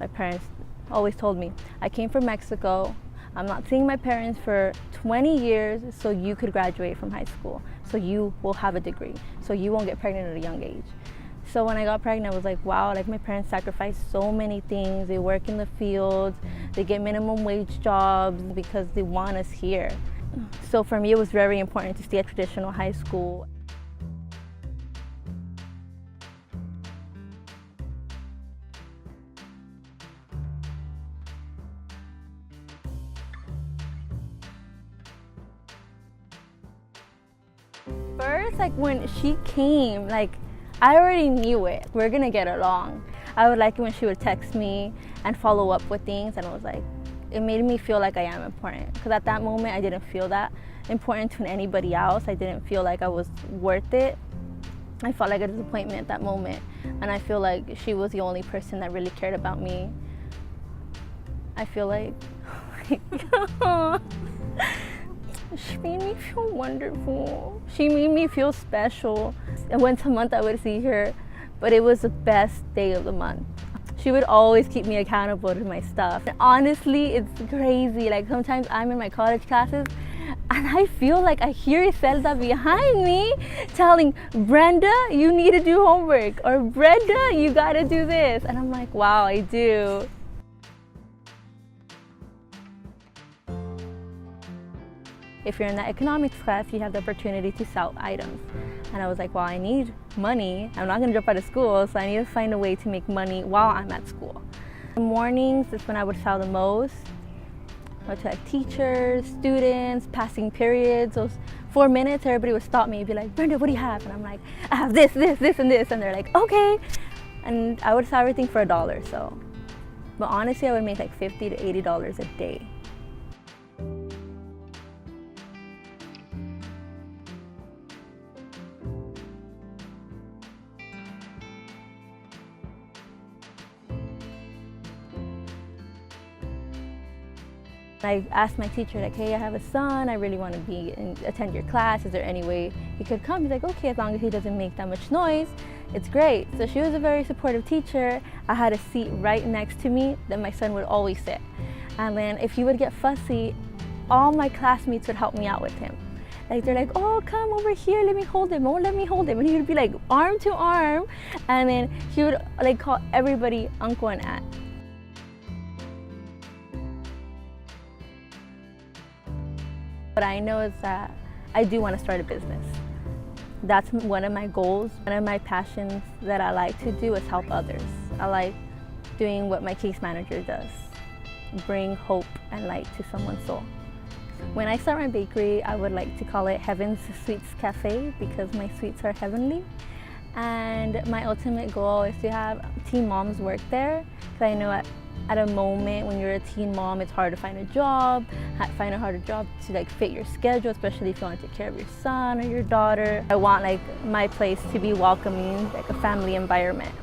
My parents always told me, I came from Mexico. I'm not seeing my parents for 20 years so you could graduate from high school, so you will have a degree, so you won't get pregnant at a young age. So when I got pregnant, I was like, wow, like my parents sacrificed so many things. They work in the fields, they get minimum wage jobs because they want us here. So for me, it was very important to stay at traditional high school. First, like when she came, like I already knew it. We're gonna get along. I would like it when she would text me and follow up with things, and it was like, it made me feel like I am important. Because at that moment, I didn't feel that important to anybody else. I didn't feel like I was worth it. I felt like a disappointment at that moment. And I feel like she was the only person that really cared about me. I feel like, she made me feel wonderful. She made me feel special. And once a month I would see her, but it was the best day of the month. She would always keep me accountable to my stuff. And honestly, it's crazy. Like sometimes I'm in my college classes and I feel like I hear Iselda behind me telling, Brenda, you need to do homework, or Brenda, you gotta do this. And I'm like, wow, I do. If you're in that economics class, you have the opportunity to sell items. And I was like, well, I need money. I'm not gonna drop out of school, so I need to find a way to make money while I'm at school. In the mornings, that's when I would sell the most. I would to like teachers, students, passing periods. Those 4 minutes, everybody would stop me and be like, Brenda, what do you have? And I'm like, I have this, this, this, and this. And they're like, okay. And I would sell everything for $1, so. But honestly, I would make like $50 to $80 a day. I asked my teacher, like, hey, I have a son, I really want to attend your class, is there any way he could come? He's like, okay, as long as he doesn't make that much noise, it's great. So she was a very supportive teacher. I had a seat right next to me that my son would always sit. And then if he would get fussy, all my classmates would help me out with him. Like they're like, oh, come over here, let me hold him, oh, let me hold him. And he would be like arm to arm, and then he would like call everybody uncle and aunt. What I know is that I do want to start a business. That's one of my goals. One of my passions that I like to do is help others. I like doing what my case manager does, bring hope and light to someone's soul. When I start my bakery, I would like to call it Heaven's Sweets Cafe because my sweets are heavenly. And my ultimate goal is to have teen moms work there, because I know at a moment when you're a teen mom, it's hard to find a job, find a harder job to like fit your schedule, especially if you want to take care of your son or your daughter. I want like my place to be welcoming, like a family environment.